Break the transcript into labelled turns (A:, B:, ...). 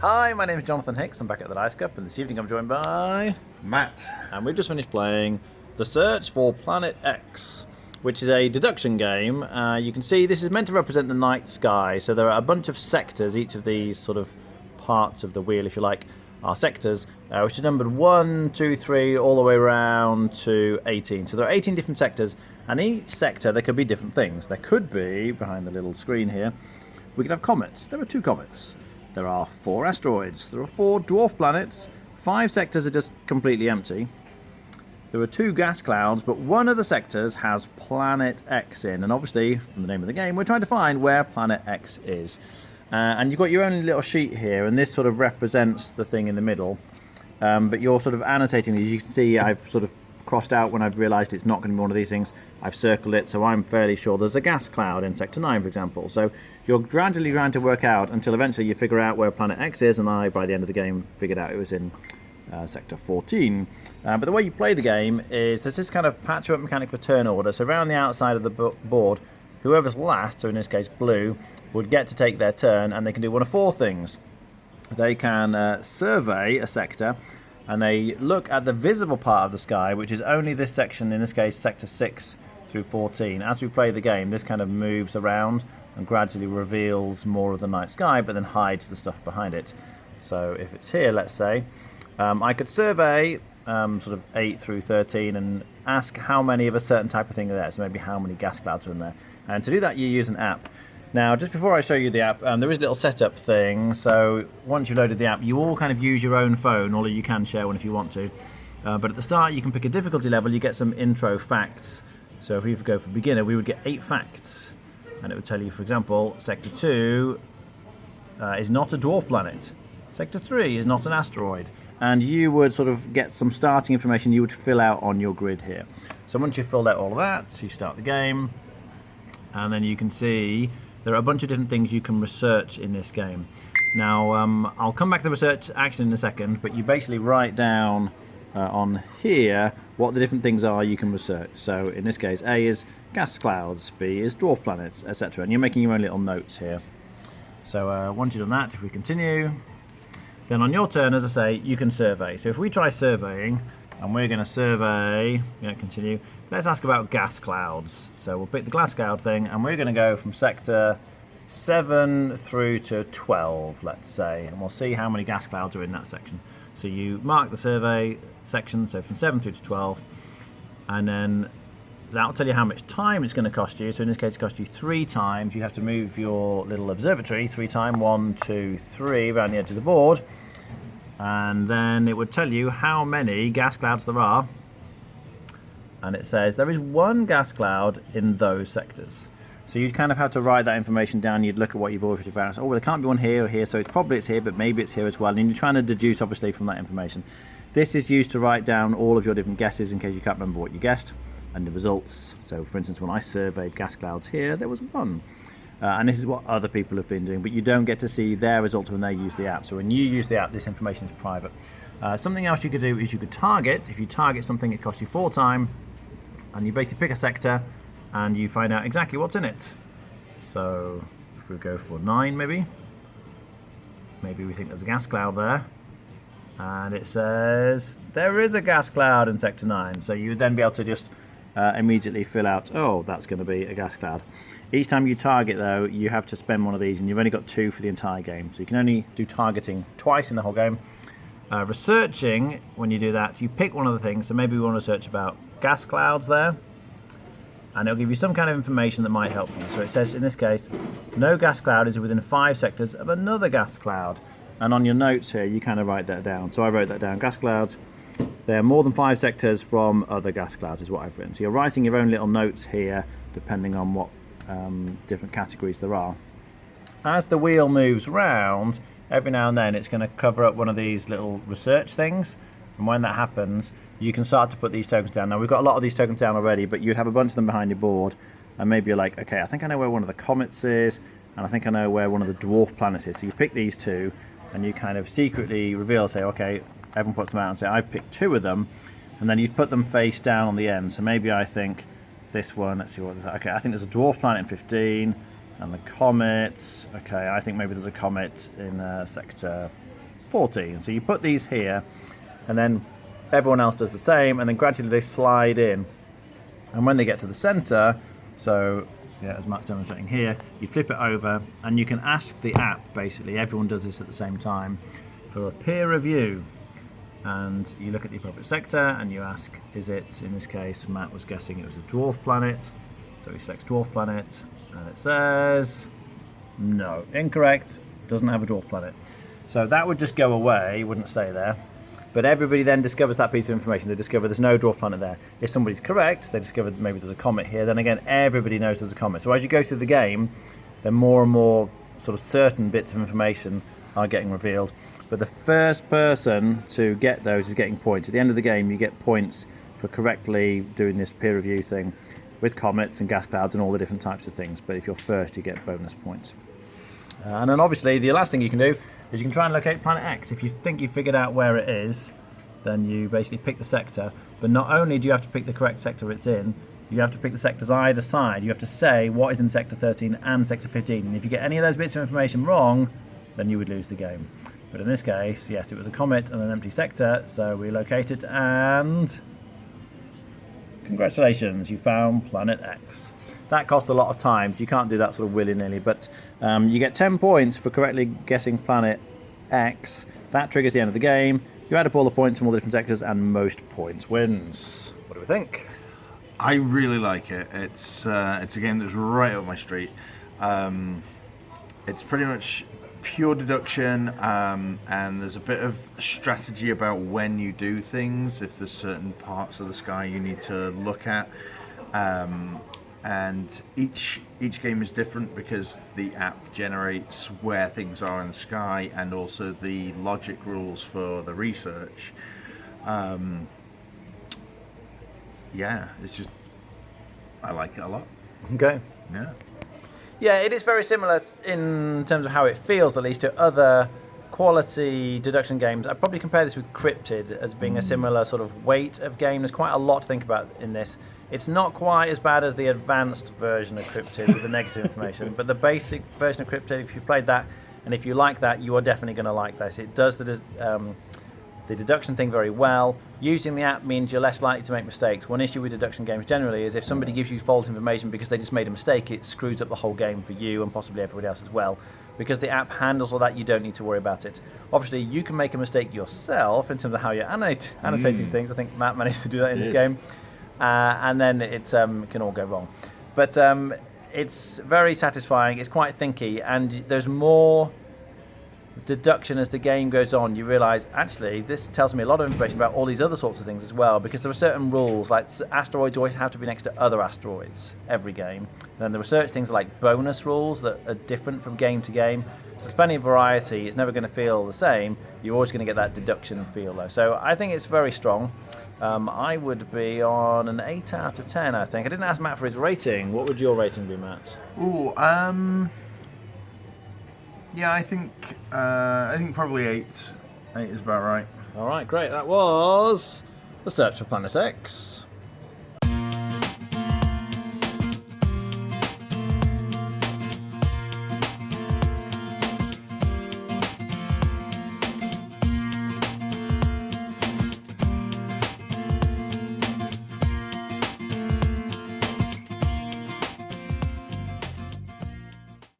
A: Hi, my name is Jonathan Hicks. I'm back at the Dice Cup, and this evening I'm joined by
B: Matt.
A: And we've just finished playing The Search for Planet X, which is a deduction game. You can see this is meant to represent the night sky, so there are a bunch of sectors. Each of these sort of parts of the wheel, if you like, are sectors, which are numbered 1, 2, 3, all the way around to 18. So there are 18 different sectors, and each sector there could be different things. There could be, behind the little screen here, we could have comets. There are 2 comets. There are 4 asteroids. There are 4 dwarf planets. 5 sectors are just completely empty. There are 2 gas clouds, but one of the sectors has Planet X in. And obviously, from the name of the game, we're trying to find where Planet X is. And you've got your own little sheet here, and this sort of represents the thing in the middle. But you're sort of annotating these. You can see I've sort of crossed out when I've realised it's not going to be one of these things. I've circled it, so I'm fairly sure there's a gas cloud in Sector 9, for example. So you're gradually trying to work out until eventually you figure out where Planet X is, and I, by the end of the game, figured out it was in Sector 14. But the way you play the game is there's this kind of patch-up mechanic for turn order. So around the outside of the board, whoever's last, so in this case blue, would get to take their turn, and they can do one of 4 things. They can survey a sector, and they look at the visible part of the sky, which is only this section, in this case Sector 6 through 14. As we play the game, this kind of moves around and gradually reveals more of the night sky, but then hides the stuff behind it. So if it's here, let's say, I could survey sort of 8 through 13 and ask how many of a certain type of thing are there, so maybe how many gas clouds are in there. And to do that, you use an app. Now, just before I show you the app, there is a little setup thing. So once you've loaded the app, you all kind of use your own phone, although you can share one if you want to. But at the start, you can pick a difficulty level. You get some intro facts. So if we go for beginner, we would get 8 facts. And it would tell you, for example, Sector 2 is not a dwarf planet. Sector 3 is not an asteroid. And you would sort of get some starting information you would fill out on your grid here. So once you've filled out all of that, you start the game. And then you can see there are a bunch of different things you can research in this game. Now, I'll come back to the research action in a second, but you basically write down on here what the different things are you can research. So in this case, A is gas clouds, B is dwarf planets, etc. And you're making your own little notes here. So once you've done that, if we continue, then on your turn, as I say, you can survey. So if we try surveying, and we're going to survey, continue, let's ask about gas clouds. So we'll pick the gas cloud thing, and we're going to go from Sector 7 through to 12, let's say, and we'll see how many gas clouds are in that section. So you mark the survey section, so from 7 through to 12, and then that'll tell you how much time it's going to cost you. So in this case, it costs you 3 times. You have to move your little observatory 3 times, 1, 2, 3, around the edge of the board. And then it would tell you how many gas clouds there are. And it says there is 1 gas cloud in those sectors. So you'd kind of have to write that information down. You'd look at what you've already found. Oh, well, there can't be one here or here, so it's here, but maybe it's here as well. And you're trying to deduce, obviously, from that information. This is used to write down all of your different guesses in case you can't remember what you guessed, and the results. So, for instance, when I surveyed gas clouds here, there was 1. And this is what other people have been doing, but you don't get to see their results when they use the app. So when you use the app, this information is private. Something else you could do is you could target. If you target something, it costs you 4 time, and you basically pick a sector, and you find out exactly what's in it. So if we go for 9, maybe we think there's a gas cloud there, and it says there is a gas cloud in Sector 9. So you would then be able to just immediately fill out, oh, that's going to be a gas cloud. Each time you target, though, you have to spend one of these, and you've only got 2 for the entire game. So you can only do targeting twice in the whole game. Researching, when you do that, you pick one of the things. So maybe we want to search about gas clouds there, and it'll give you some kind of information that might help you. So it says, in this case, no gas cloud is within 5 sectors of another gas cloud. And on your notes here, you kind of write that down. So I wrote that down. Gas clouds, there are more than 5 sectors from other gas clouds is what I've written. So you're writing your own little notes here, depending on what different categories there are. As the wheel moves round, every now and then it's going to cover up one of these little research things, and when that happens, you can start to put these tokens down. Now, we've got a lot of these tokens down already, but you'd have a bunch of them behind your board, and maybe you're like, okay, I think I know where one of the comets is, and I think I know where one of the dwarf planets is. So you pick these 2, and you kind of secretly reveal, say, okay, everyone puts them out and say, I've picked 2 of them, and then you put them face down on the end. So maybe I think this one, let's see what this is. Okay, I think there's a dwarf planet in 15, and the comets. Okay, I think maybe there's a comet in Sector 14. So you put these here, and then everyone else does the same, and then gradually they slide in. And when they get to the center, so yeah, as Matt's demonstrating here, you flip it over, and you can ask the app, basically, everyone does this at the same time, for a peer review. And you look at the appropriate sector, and you ask, is it, in this case, Matt was guessing it was a dwarf planet, so he selects dwarf planet, and it says, no, incorrect, doesn't have a dwarf planet. So that would just go away, wouldn't stay there. But everybody then discovers that piece of information. They discover there's no dwarf planet there. If somebody's correct, they discover maybe there's a comet here, then again, everybody knows there's a comet. So as you go through the game, then more and more sort of certain bits of information are getting revealed. But the first person to get those is getting points. At the end of the game, you get points for correctly doing this peer review thing with comets and gas clouds and all the different types of things. But if you're first, you get bonus points. And then obviously, the last thing you can do is you can try and locate Planet X. If you think you've figured out where it is, then you basically pick the sector. But not only do you have to pick the correct sector it's in, you have to pick the sectors either side. You have to say what is in Sector 13 and Sector 15. And if you get any of those bits of information wrong, then you would lose the game. But in this case, yes, it was a comet and an empty sector, so we locate it, and congratulations, you found Planet X. That costs a lot of time, so you can't do that sort of willy-nilly, but you get 10 points for correctly guessing Planet X. That triggers the end of the game. You add up all the points from all the different sectors, and most points wins. What do we think?
B: I really like it. It's a game that's right up my street. It's pretty much pure deduction, and there's a bit of strategy about when you do things, if there's certain parts of the sky you need to look at, and each game is different because the app generates where things are in the sky and also the logic rules for the research. Yeah, it's just, I like it a lot.
A: Okay.
B: Yeah.
A: Yeah, it is very similar in terms of how it feels, at least, to other quality deduction games. I'd probably compare this with Cryptid as being a similar sort of weight of game. There's quite a lot to think about in this. It's not quite as bad as the advanced version of Cryptid with the negative information, but the basic version of Cryptid, if you played that, and if you like that, you are definitely going to like this. It does the deduction thing very well. Using the app means you're less likely to make mistakes. One issue with deduction games generally is if somebody gives you false information because they just made a mistake, it screws up the whole game for you and possibly everybody else as well. Because the app handles all that, you don't need to worry about it. Obviously, you can make a mistake yourself in terms of how you're annotating things. I think Matt managed to do that in this game. And then it can all go wrong. But it's very satisfying. It's quite thinky, and there's more deduction as the game goes on. You realise, actually, this tells me a lot of information about all these other sorts of things as well, because there are certain rules, like asteroids always have to be next to other asteroids every game. Then the research things like bonus rules that are different from game to game. So there's plenty of variety. It's never going to feel the same. You're always going to get that deduction feel, though. So I think it's very strong. I would be on an 8 out of 10, I think. I didn't ask Matt for his rating. What would your rating be, Matt?
B: Ooh, yeah, I think probably 8. 8 is about right.
A: All right, great. That was The Search for Planet X.